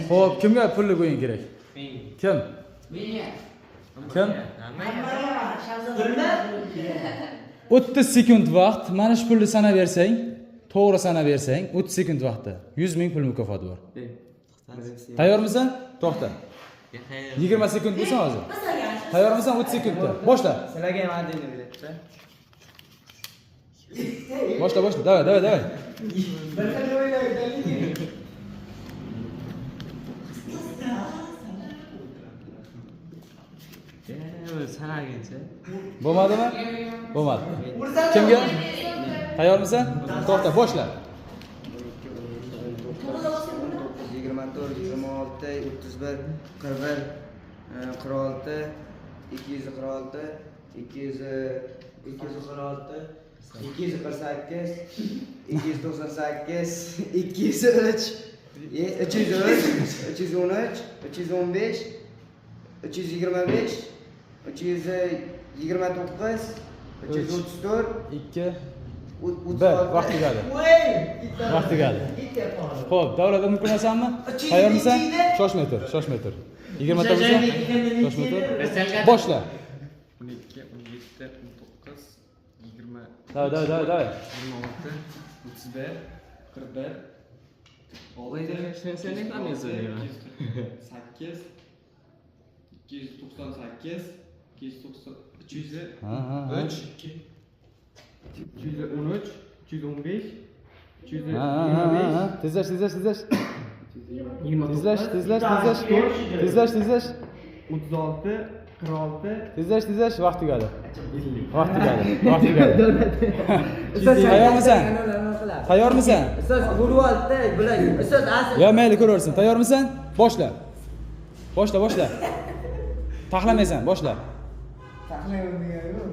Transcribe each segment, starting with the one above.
Xo'p, kimga pulni qo'ying kerak? Kim? Kim? 30 sekund vaqt. Mana shu pulni sanab bersang, to'g'ri sanab bersang, 30 sekund vaqtda 100 ming pul mukofoti bor. Tayyormisan? To'xta. 20 sekund bo'lsa hozir. Tayyormisan? 30 sekundda. Boshla. Sizlarga ham adini beradi. Boshla. Давай. Bir xil o'ylaydi. Sanagancha. Bo'lmadimi? Bo'lmadi. Kimga? Tayyormisan? To'xta, boshla. 24, 26, 31, 41, 46, 246, 246, 248, 298, 203, 313, 313, 315, 325, 329, 334, 2 1 vaqt tugadi. Vaqt tugadi. Xo'p, Davlat mumkinasanmi? Tayyormisan? Shoshmay tur. 20 ta bo'lsa, shoshmay tur. Boshla. 12, 17, 19, 20. Давай. 26, 31, 41. Olayda sen ham yozaverman. 8, 298, 290, 300, 3, 213, 215, 225. Tezlash. 36, 46. Tezlash. Vaqt tugadi. Vaqt tugadi. Tayyormisan? Ustoz urib oldi, bilay. Ustoz asl. Yo, mayli ko'raversin. Tayyormisan? Boshla. Taxlamaysan, boshla. Taxlayolmayman.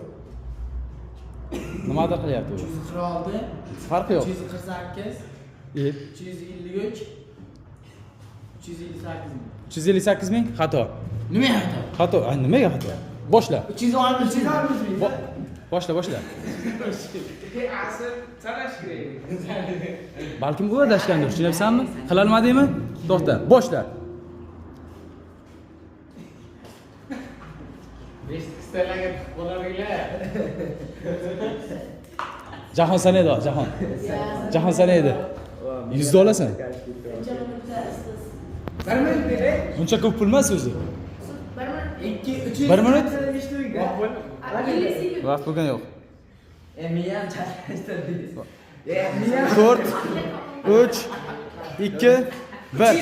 Nimadir qilyapti u? 346, Farqi yo'q. 348, 353, 358 ming. 358 ming xato. Nima Xato. Nimaga xato? Boshla. 360 ming. Boshla. Asl sanash kerak. Balkim bu adashgandir, tushunyapsanmi? Qilolmadingmi? To'xta, boshla. 5 kistalarga bo'laringlar. Jahon sanaydi, Jahon sanaydi. 100 olasan. Buncha ko'p pul emas o'zi. 2 3 1 minut. Vaqt bo'lgan yo'q. Miyam chalashtirdi. 4 3 2 1